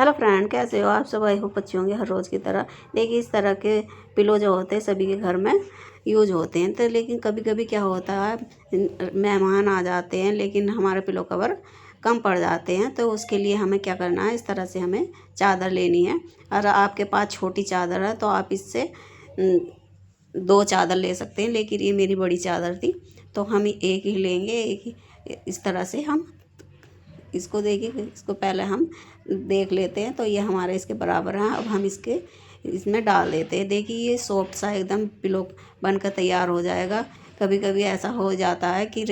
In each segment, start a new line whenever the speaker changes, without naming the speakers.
Hello friend, कैसे हो आप सब। आई होप अच्छे होंगे हर रोज़ की तरह। देखिए इस तरह के पिलो जो होते हैं सभी के घर में यूज होते हैं, तो लेकिन कभी कभी क्या होता है, मेहमान आ जाते हैं लेकिन हमारे पिलो कवर कम पड़ जाते हैं। तो उसके लिए हमें क्या करना है, इस तरह से हमें चादर लेनी है। और आपके पास छोटी चादर है तो आप इससे 2 चादर ले सकते हैं, लेकिन ये मेरी बड़ी चादर थी तो हम एक ही लेंगे। एक ही इस तरह से हम इसको देखिए, इसको पहले हम देख लेते हैं तो ये हमारे इसके बराबर हैं। अब हम इसमें डाल देते हैं। देखिए ये सॉफ्ट सा एकदम पिलो बनकर तैयार हो जाएगा। कभी कभी ऐसा हो जाता है कि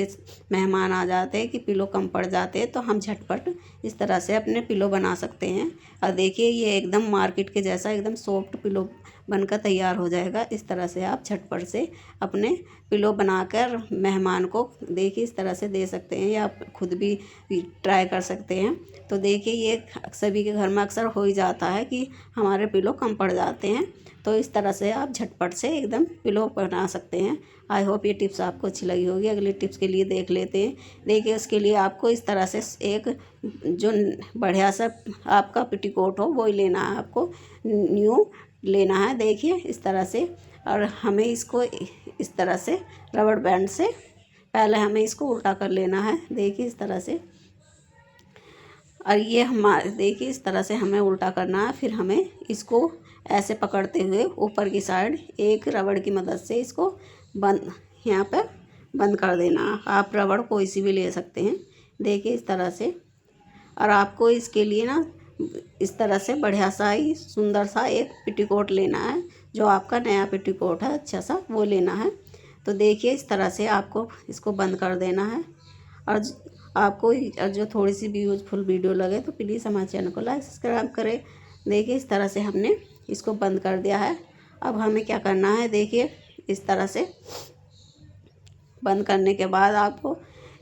मेहमान आ जाते हैं कि पिलो कम पड़ जाते हैं, तो हम झटपट इस तरह से अपने पिलो बना सकते हैं। और देखिए ये एकदम मार्केट के जैसा एकदम सॉफ्ट पिलो बनकर तैयार हो जाएगा। इस तरह से आप झटपट से अपने पिलो बनाकर मेहमान को देखिए इस तरह से दे सकते हैं, या आप खुद भी ट्राई कर सकते हैं। तो देखिए ये सभी के घर में अक्सर हो ही जाता है कि हमारे पिलो कम पड़ जाते हैं, तो इस तरह से आप झटपट से एकदम पिलो बना सकते हैं। आई होप ये टिप्स आपको अच्छी लगी होगी। अगली टिप्स के लिए देख लेते हैं। देखिए उसके लिए आपको इस तरह से एक जो बढ़िया सा आपका पेटीकोट हो वही लेना है, आपको न्यू लेना है। देखिए इस तरह से, और हमें इसको इस तरह से रबड़ बैंड से पहले हमें इसको उल्टा कर लेना है। देखिए इस तरह से, और ये हमारे देखिए इस तरह से हमें उल्टा करना है। फिर हमें इसको ऐसे पकड़ते हुए ऊपर की साइड एक रबड़ की मदद से इसको बंद यहाँ पर बंद कर देना। आप रबड़ कोई सी भी ले सकते हैं। देखिए इस तरह से, और आपको इसके लिए ना इस तरह से बढ़िया सा ही सुंदर सा एक पेटीकोट लेना है। जो आपका नया पेटीकोट है अच्छा सा वो लेना है। तो देखिए इस तरह से आपको इसको बंद कर देना है। और आपको जो थोड़ी सी भी यूजफुल वीडियो लगे तो प्लीज़ हमारे चैनल को लाइक सब्सक्राइब करें। देखिए इस तरह से हमने इसको बंद कर दिया है। अब हमें क्या करना है, देखिए इस तरह से बंद करने के बाद आपको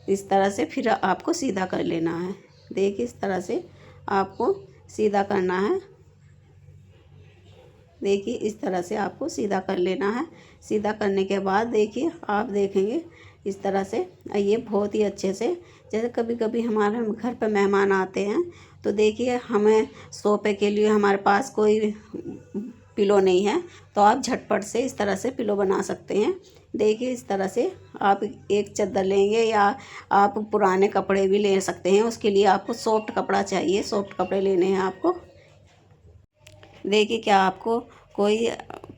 इस तरह से फिर आपको सीधा कर लेना है। देखिए इस तरह से आपको सीधा करना है। देखिए इस तरह से आपको सीधा कर लेना है। सीधा करने के बाद देखिए आप देखेंगे इस तरह से ये बहुत ही अच्छे से, जैसे कभी कभी हमारे घर पर मेहमान आते हैं तो देखिए हमें सोफे के लिए हमारे पास कोई पिलो नहीं है, तो आप झटपट से इस तरह से पिलो बना सकते हैं। देखिए इस तरह से आप एक चादर लेंगे या आप पुराने कपड़े भी ले सकते हैं। उसके लिए आपको सॉफ्ट कपड़ा चाहिए, सॉफ्ट कपड़े लेने हैं आपको। देखिए क्या आपको कोई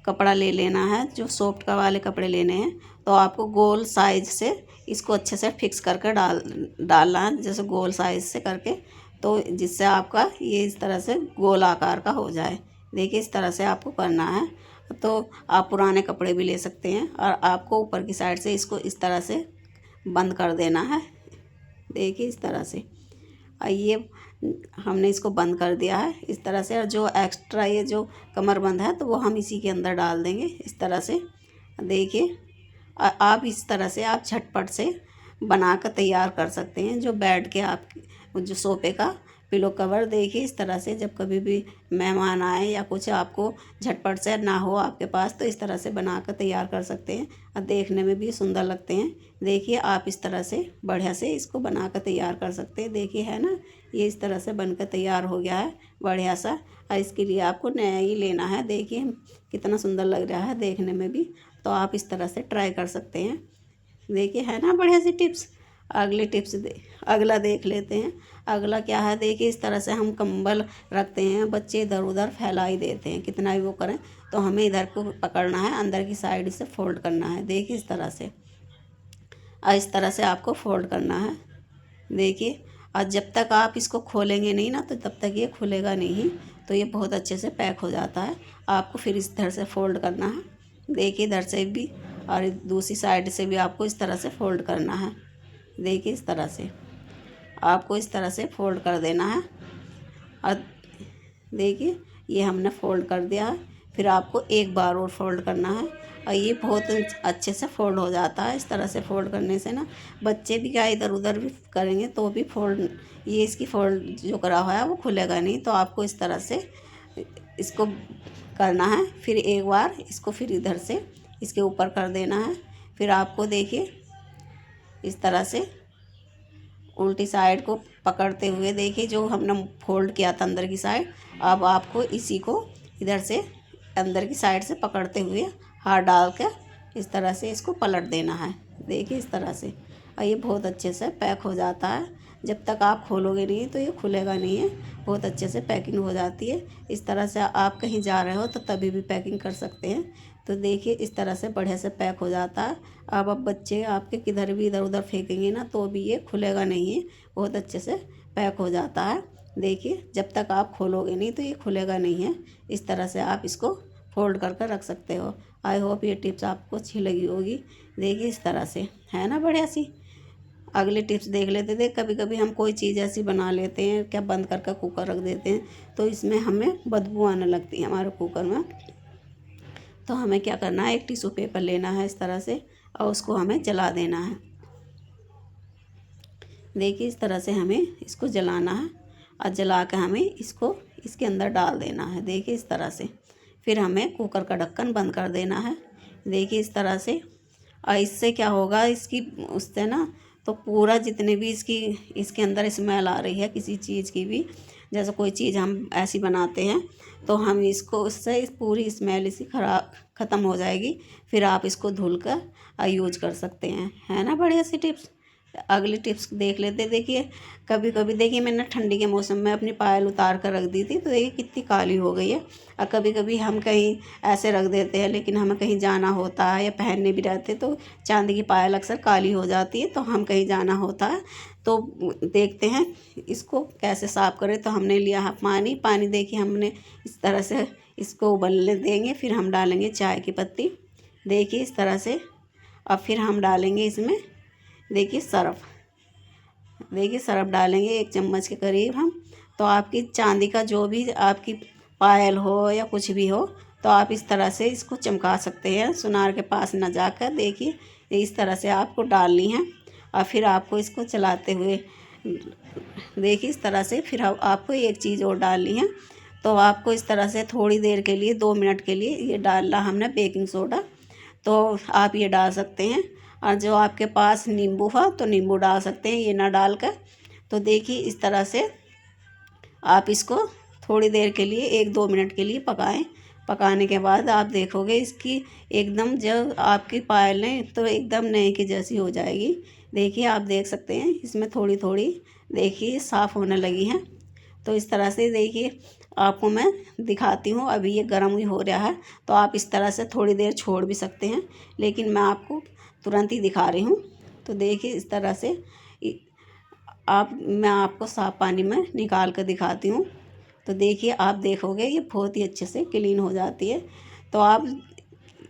कपड़ा ले लेना है, जो सॉफ्ट का वाले कपड़े लेने हैं। तो आपको गोल साइज से इसको अच्छे से फिक्स करके डालना है, जैसे गोल साइज से करके, तो जिससे आपका ये इस तरह से गोल आकार का हो जाए। देखिए इस तरह से आपको करना है। तो आप पुराने कपड़े भी ले सकते हैं, और आपको ऊपर की साइड से इसको इस तरह से बंद कर देना है। देखिए इस तरह से, और ये हमने इसको बंद कर दिया है इस तरह से। और जो एक्स्ट्रा ये जो कमरबंद है तो वो हम इसी के अंदर डाल देंगे इस तरह से। देखिए आप इस तरह से आप झटपट से बना कर तैयार कर सकते हैं जो बेड के आप जो सोफे का पिलो कवर। देखिए इस तरह से जब कभी भी मेहमान आए या कुछ आपको झटपट से ना हो आपके पास, तो इस तरह से बना कर तैयार कर सकते हैं, और देखने में भी सुंदर लगते हैं। देखिए आप इस तरह से बढ़िया से इसको बना कर तैयार कर सकते हैं। देखिए है ना, ये इस तरह से बनकर तैयार हो गया है बढ़िया सा। और इसके लिए आपको नया ही लेना है। देखिए कितना सुंदर लग रहा है देखने में भी, तो आप इस तरह से ट्राई कर सकते हैं। देखिए है ना बढ़िया सी टिप्स। अगला देख लेते हैं। अगला क्या है, देखिए इस तरह से हम कंबल रखते हैं, बच्चे इधर उधर फैला ही देते हैं, कितना भी वो करें, तो हमें इधर को पकड़ना है, अंदर की साइड से फोल्ड करना है। देखिए इस तरह से, और इस तरह से आपको फोल्ड करना है। देखिए, और जब तक आप इसको खोलेंगे नहीं ना, तो तब तक ये खुलेगा नहीं, तो ये बहुत अच्छे से पैक हो जाता है। आपको फिर इस तरह से फोल्ड करना है। देखिए इधर से भी और दूसरी साइड से भी आपको इस तरह से फोल्ड करना है। देखिए इस तरह से आपको इस तरह से फोल्ड कर देना है। और देखिए ये हमने फोल्ड कर दिया है। फिर आपको एक बार और फोल्ड करना है, और ये बहुत अच्छे से फोल्ड हो जाता है। इस तरह से फोल्ड करने से ना बच्चे भी क्या इधर उधर भी करेंगे तो भी फोल्ड, ये इसकी फोल्ड जो करा हुआ है वो खुलेगा नहीं। तो आपको इस तरह से इसको करना है। फिर एक बार इसको फिर इधर से इसके ऊपर कर देना है। फिर आपको देखिए इस तरह से उल्टी साइड को पकड़ते हुए देखिए जो हमने फोल्ड किया था अंदर की साइड, अब आपको इसी को इधर से अंदर की साइड से पकड़ते हुए हाथ डाल कर इस तरह से इसको पलट देना है। देखिए इस तरह से, और ये बहुत अच्छे से पैक हो जाता है। जब तक आप खोलोगे नहीं तो ये खुलेगा नहीं है, बहुत अच्छे से पैकिंग हो जाती है। इस तरह से आप कहीं जा रहे हो तो तभी भी पैकिंग कर सकते हैं। तो देखिए इस तरह से बढ़िया से पैक हो जाता है। अब बच्चे आपके किधर भी इधर उधर फेंकेंगे ना तो भी ये खुलेगा नहीं है, बहुत अच्छे से पैक हो जाता है। देखिए जब तक आप खोलोगे नहीं तो ये खुलेगा नहीं है। इस तरह से आप इसको फोल्ड कर कर रख सकते हो। आई होप ये टिप्स आपको अच्छी लगी होगी। देखिए इस तरह से है ना बढ़िया सी। अगली टिप्स देख लेते थे। कभी कभी हम कोई चीज़ ऐसी बना लेते हैं, क्या बंद करके कुकर रख देते हैं तो इसमें हमें बदबू आने लगती है हमारे कुकर में। तो हमें क्या करना है, एक टिश्यू पेपर लेना है इस तरह से और उसको हमें जला देना है। देखिए इस तरह से हमें इसको जलाना है और जला के हमें इसको इसके अंदर डाल देना है। देखिए इस तरह से फिर हमें कुकर का ढक्कन बंद कर देना है। देखिए इस तरह से, और इससे क्या होगा, इसकी उससे ना तो पूरा जितने भी इसके अंदर स्मेल आ रही है किसी चीज़ की भी, जैसे कोई चीज़ हम ऐसी बनाते हैं तो हम इसको उससे इस पूरी स्मेल इसकी ख़त्म हो जाएगी। फिर आप इसको धुल कर यूज़ कर सकते हैं। है ना बढ़िया सी टिप्स। अगली टिप्स देख लेते। देखिए कभी कभी देखिए मैंने ठंडी के मौसम में अपनी पायल उतार कर रख दी थी तो देखिए कितनी काली हो गई है। और कभी कभी हम कहीं ऐसे रख देते हैं लेकिन हमें कहीं जाना होता है या पहनने भी रहते तो चांदी की पायल अक्सर काली हो जाती है। तो हम कहीं जाना होता है तो देखते हैं इसको कैसे साफ़ करें। तो हमने लिया है पानी देखिए हमने इस तरह से इसको उबलने देंगे। फिर हम डालेंगे चाय की पत्ती, देखिए इस तरह से। और फिर हम डालेंगे इसमें देखिए सरफ, देखिए सरफ डालेंगे 1 चम्मच के करीब हम। तो आपकी चांदी का जो भी आपकी पायल हो या कुछ भी हो तो आप इस तरह से इसको चमका सकते हैं सुनार के पास न जाकर। देखिए इस तरह से आपको डालनी है और फिर आपको इसको चलाते हुए देखिए इस तरह से। फिर आपको एक चीज़ और डालनी है। तो आपको इस तरह से थोड़ी देर के लिए 2 मिनट के लिए ये डालना हमने बेकिंग सोडा, तो आप ये डाल सकते हैं। और जो आपके पास नींबू हो तो नींबू डाल सकते हैं, ये ना डाल कर। तो देखिए इस तरह से आप इसको थोड़ी देर के लिए 1-2 मिनट के लिए पकाएं। पकाने के बाद आप देखोगे इसकी एकदम जब आपकी पायलें तो एकदम नए की जैसी हो जाएगी। देखिए आप देख सकते हैं इसमें थोड़ी थोड़ी देखिए साफ़ होने लगी हैं। तो इस तरह से देखिए आपको मैं दिखाती हूँ। अभी ये गर्म ही हो रहा है तो आप इस तरह से थोड़ी देर छोड़ भी सकते हैं, लेकिन मैं आपको तुरंत ही दिखा रही हूँ। तो देखिए इस तरह से मैं आपको साफ़ पानी में निकाल कर दिखाती हूँ। तो देखिए आप देखोगे ये बहुत ही अच्छे से क्लीन हो जाती है। तो आप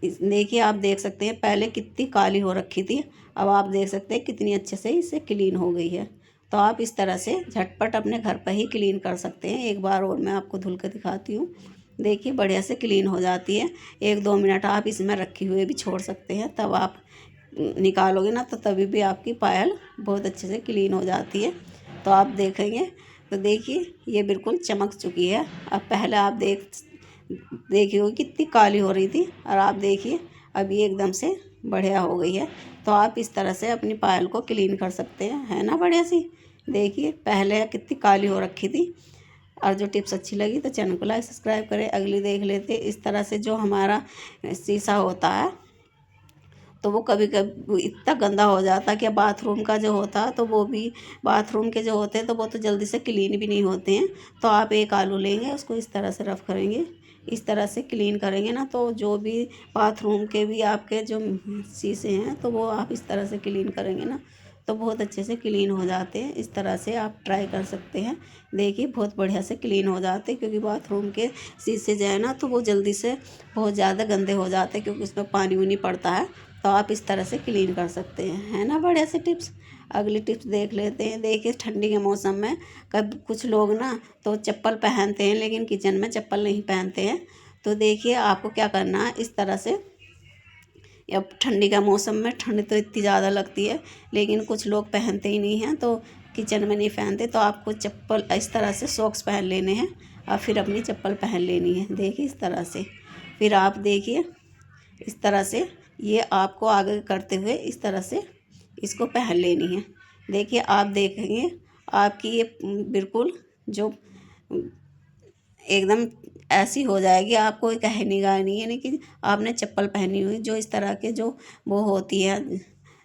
देखिए आप देख सकते हैं पहले कितनी काली हो रखी थी, अब आप देख सकते हैं कितनी अच्छे से इससे क्लीन हो गई है। तो आप इस तरह से झटपट अपने घर पर ही क्लीन कर सकते हैं। एक बार और मैं आपको धुल कर दिखाती हूँ। देखिए बढ़िया से क्लीन हो जाती है। 1-2 मिनट आप इसमें रखे हुए भी छोड़ सकते हैं, तब आप निकालोगे ना तो तभी भी आपकी पायल बहुत अच्छे से क्लीन हो जाती है। तो आप देखेंगे तो देखिए ये बिल्कुल चमक चुकी है। अब पहले आप देखिए वो कितनी काली हो रही थी और आप देखिए अब ये एकदम से बढ़िया हो गई है। तो आप इस तरह से अपनी पायल को क्लीन कर सकते हैं। है ना बढ़िया सी। देखिए पहले कितनी काली हो रखी थी। और जो टिप्स अच्छी लगी तो चैनल को लाइक सब्सक्राइब करें। अगली देख लेते। इस तरह से जो हमारा शीशा होता है तो वो कभी कभी इतना गंदा हो जाता है कि बाथरूम का जो होता है तो वो भी बाथरूम के जो होते हैं तो वो तो जल्दी से क्लीन भी नहीं होते हैं। तो आप एक आलू लेंगे, उसको इस तरह से रफ करेंगे, इस तरह से क्लीन करेंगे ना तो जो भी बाथरूम के भी आपके जो शीशे हैं तो वो आप इस तरह से क्लीन करेंगे ना तो बहुत अच्छे से क्लीन हो जाते हैं। इस तरह से आप ट्राई कर सकते हैं। देखिए बहुत बढ़िया से क्लीन हो जाते हैं, क्योंकि बाथरूम के शीशे जो है ना तो वो जल्दी से बहुत ज़्यादा गंदे हो जाते हैं क्योंकि उसमें पानी वानी पड़ता है। तो आप इस तरह से क्लीन कर सकते हैं। है ना बढ़िया से टिप्स। अगली टिप्स देख लेते हैं। देखिए ठंडी के मौसम में कब कुछ लोग ना तो चप्पल पहनते हैं लेकिन किचन में चप्पल नहीं पहनते हैं। तो देखिए आपको क्या करना है, इस तरह से अब ठंडी का मौसम में ठंड तो इतनी ज़्यादा लगती है लेकिन कुछ लोग पहनते ही नहीं हैं तो किचन में नहीं पहनते। तो आपको चप्पल इस तरह से सॉक्स पहन लेने हैं और फिर अपनी चप्पल पहन लेनी है। देखिए इस तरह से फिर आप देखिए इस तरह से ये आपको आगे करते हुए इस तरह से इसको पहन लेनी है। देखिए आप देखेंगे आपकी ये बिल्कुल जो एकदम ऐसी हो जाएगी, आपको कहने का नहीं है नहीं कि आपने चप्पल पहनी हुई। जो इस तरह के जो वो होती है,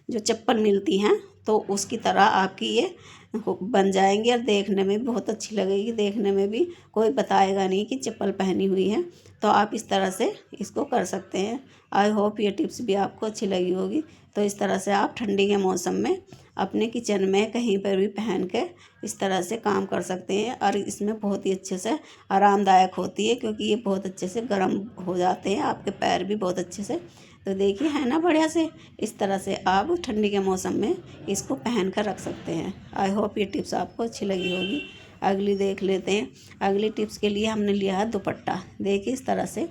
जो चप्पल मिलती हैं, तो उसकी तरह आपकी ये बन जाएंगी और देखने में भी बहुत अच्छी लगेगी। देखने में भी कोई बताएगा नहीं कि चप्पल पहनी हुई है। तो आप इस तरह से इसको कर सकते हैं। आई होप ये टिप्स भी आपको अच्छी लगी होगी। तो इस तरह से आप ठंडी के मौसम में अपने किचन में कहीं पर भी पहन के इस तरह से काम कर सकते हैं। और इसमें बहुत ही अच्छे से आरामदायक होती है, क्योंकि ये बहुत अच्छे से गर्म हो जाते हैं, आपके पैर भी बहुत अच्छे से। तो देखिए है ना बढ़िया से। इस तरह से आप ठंडी के मौसम में इसको पहन कर रख सकते हैं। आई होप ये टिप्स आपको अच्छी लगी होगी। अगली देख लेते हैं। अगली टिप्स के लिए हमने लिया है दुपट्टा। देखिए इस तरह से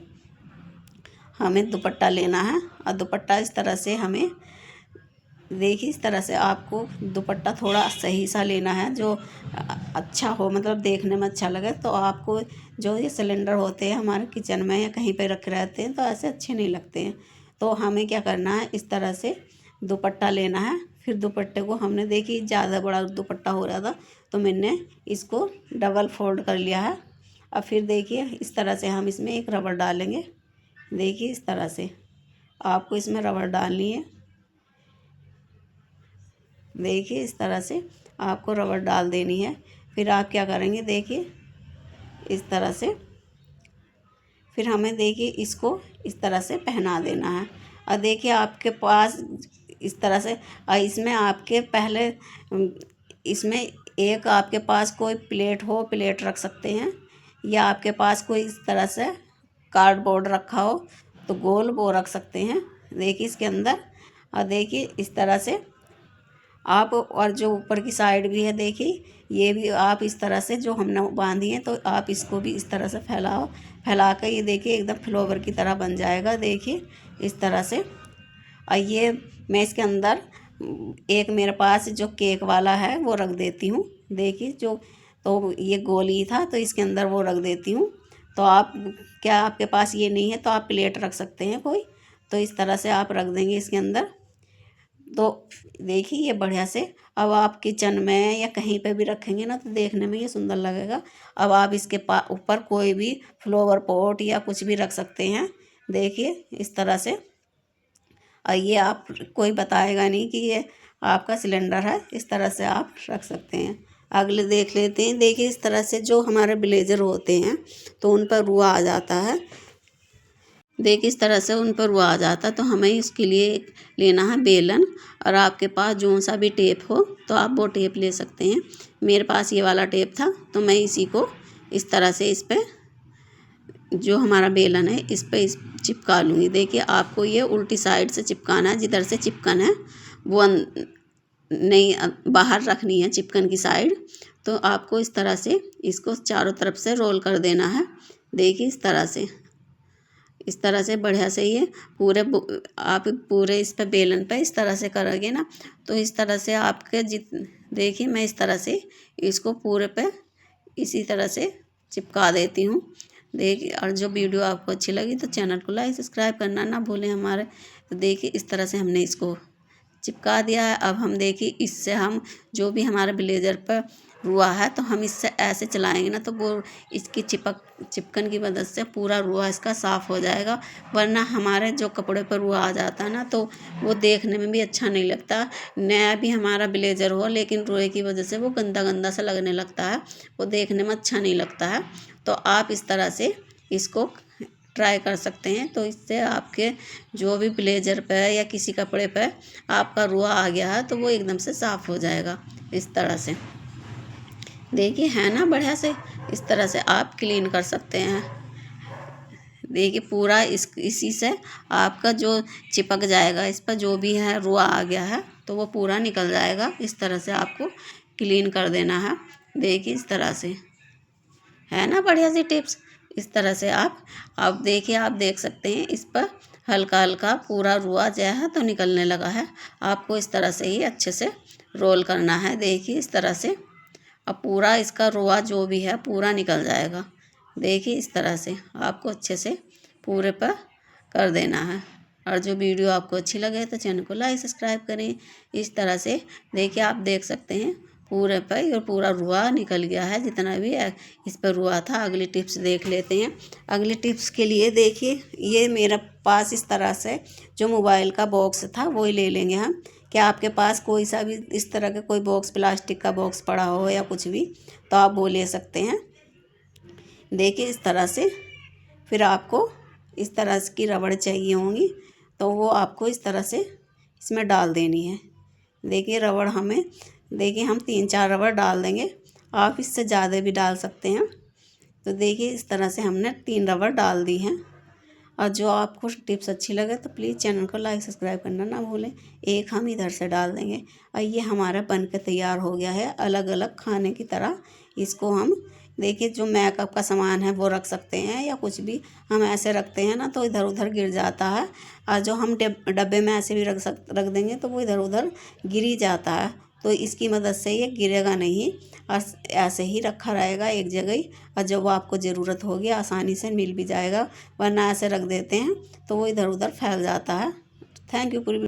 हमें दुपट्टा लेना है, और दुपट्टा इस तरह से हमें, देखिए इस तरह से आपको दुपट्टा थोड़ा सही सा लेना है, जो अच्छा हो, मतलब देखने में अच्छा लगे। तो आपको जो ये सिलेंडर होते हैं हमारे किचन में या कहीं पे रखे रहते हैं, तो ऐसे अच्छे नहीं लगते हैं। तो हमें क्या करना है, इस तरह से दुपट्टा लेना है। फिर दुपट्टे को हमने, देखिए ज़्यादा बड़ा दुपट्टा हो रहा था, तो मैंने इसको डबल फोल्ड कर लिया है। और फिर देखिए इस तरह से हम इसमें एक रबड़ डालेंगे। देखिए इस तरह से आपको इसमें रबड़ डालनी है। देखिए इस तरह से आपको रबड़ डाल देनी है। फिर आप क्या करेंगे, देखिए इस तरह से फिर हमें, देखिए इसको इस तरह से पहना देना है। और देखिए आपके पास इस तरह से, इसमें आपके पहले इसमें एक आपके पास कोई प्लेट हो, प्लेट रख सकते हैं, या आपके पास कोई इस तरह से कार्डबोर्ड रखा हो तो गोल वो रख सकते हैं। देखिए इसके अंदर, और देखिए इस तरह से आप, और जो ऊपर की साइड भी है देखिए, ये भी आप इस तरह से जो हमने बांधी है, तो आप इसको भी इस तरह से फैला कर, ये देखिए एकदम फ्लोवर की तरह बन जाएगा। देखिए इस तरह से। और ये मैं इसके अंदर एक मेरे पास जो केक वाला है वो रख देती हूँ। देखिए जो, तो ये गोली था तो इसके अंदर वो रख देती हूँ। तो आप, क्या आपके पास ये नहीं है तो आप प्लेट रख सकते हैं कोई, तो इस तरह से आप रख देंगे इसके अंदर। तो देखिए ये बढ़िया से, अब आप किचन में या कहीं पे भी रखेंगे ना, तो देखने में ये सुंदर लगेगा। अब आप इसके ऊपर कोई भी फ्लावर पॉट या कुछ भी रख सकते हैं। देखिए इस तरह से। और ये आप, कोई बताएगा नहीं कि ये आपका सिलेंडर है। इस तरह से आप रख सकते हैं। अगले देख लेते हैं। देखिए इस तरह से जो हमारे ब्लेजर होते हैं, तो उन पर रुआ आ जाता है। देखिए इस तरह से उन पर वो आ जाता है। तो हमें इसके लिए लेना है बेलन, और आपके पास जो सा भी टेप हो तो आप वो टेप ले सकते हैं। मेरे पास ये वाला टेप था, तो मैं इसी को इस तरह से इस पर, जो हमारा बेलन है इस पर चिपका लूँगी। देखिए आपको ये उल्टी साइड से चिपकाना है, जिधर से चिपकन है वो नहीं, बाहर रखनी है चिपकन की साइड। तो आपको इस तरह से इसको चारों तरफ से रोल कर देना है। देखिए इस तरह से, इस तरह से बढ़िया से ये पूरे, आप पूरे इस पर बेलन पे इस तरह से करोगे ना, तो इस तरह से आपके देखिए मैं इस तरह से इसको पूरे पे इसी तरह से चिपका देती हूँ। देखिए, और जो वीडियो आपको अच्छी लगी तो चैनल को लाइक सब्सक्राइब करना ना भूलें हमारे। तो देखिए इस तरह से हमने इसको चिपका दिया है। अब हम देखिए इससे हम जो भी हमारे ब्लेजर पर रुआ है, तो हम इससे ऐसे चलाएंगे ना, तो वो इसकी चिपकन की मदद से पूरा रुआ इसका साफ़ हो जाएगा। वरना हमारे जो कपड़े पर रुआ आ जाता है ना, तो वो देखने में भी अच्छा नहीं लगता। नया भी हमारा ब्लेजर हो, लेकिन रुए की वजह से वो गंदा गंदा सा लगने लगता है, वो देखने में अच्छा नहीं लगता है। तो आप इस तरह से इसको ट्राई कर सकते हैं। तो इससे आपके जो भी ब्लेजर पे या किसी कपड़े पे आपका रुआ आ गया है, तो वो एकदम से साफ़ हो जाएगा इस तरह से। देखिए है ना बढ़िया से। इस तरह से आप क्लीन कर सकते हैं। देखिए पूरा इसी से आपका जो चिपक जाएगा, इस पर जो भी है रुआ आ गया है, तो वो पूरा निकल जाएगा। इस तरह से आपको क्लीन कर देना है। देखिए इस तरह से, है ना बढ़िया सी टिप्स। इस तरह से आप देखिए, आप देख सकते हैं इस पर हल्का हल्का पूरा रुआ जो है तो निकलने लगा है। आपको इस तरह से ही अच्छे से रोल करना है। देखिए इस तरह से, अब पूरा इसका रुआ जो भी है पूरा निकल जाएगा। देखिए इस तरह से आपको अच्छे से पूरे पर कर देना है। और जो वीडियो आपको अच्छी लगे तो चैनल को लाइक सब्सक्राइब करें। इस तरह से देखिए आप देख सकते हैं पूरे पर और पूरा रुआ निकल गया है, जितना भी इस पर रुआ था। अगली टिप्स देख लेते हैं। अगली टिप्स के लिए देखिए, ये मेरा पास इस तरह से जो मोबाइल का बॉक्स था वही ले लेंगे हम। क्या आपके पास कोई सा भी इस तरह का कोई बॉक्स, प्लास्टिक का बॉक्स पड़ा हो या कुछ भी, तो आप वो ले सकते हैं। देखिए इस तरह से, फिर आपको इस तरह की रबड़ चाहिए होंगी, तो वो आपको इस तरह से इसमें डाल देनी है। देखिए रबड़ हमें, देखिए हम 3-4 रबड़ डाल देंगे, आप इससे ज़्यादा भी डाल सकते हैं। तो देखिए इस तरह से हमने 3 रबड़ डाल दी हैं। और जो आपको टिप्स अच्छी लगे तो प्लीज़ चैनल को लाइक सब्सक्राइब करना ना भूलें। एक हम इधर से डाल देंगे और ये हमारा बन के तैयार हो गया है, अलग अलग खाने की तरह। इसको हम देखिए जो मेकअप का सामान है वो रख सकते हैं, या कुछ भी हम ऐसे रखते हैं ना तो इधर उधर गिर जाता है। और जो हम डब्बे में ऐसे भी रख देंगे तो वो इधर उधर गिर ही जाता है। तो इसकी मदद से ये गिरेगा नहीं और ऐसे ही रखा रहेगा एक जगह ही। और जब आपको ज़रूरत होगी आसानी से मिल भी जाएगा, वरना ऐसे रख देते हैं तो वो इधर उधर फैल जाता है। Thank you. पूरी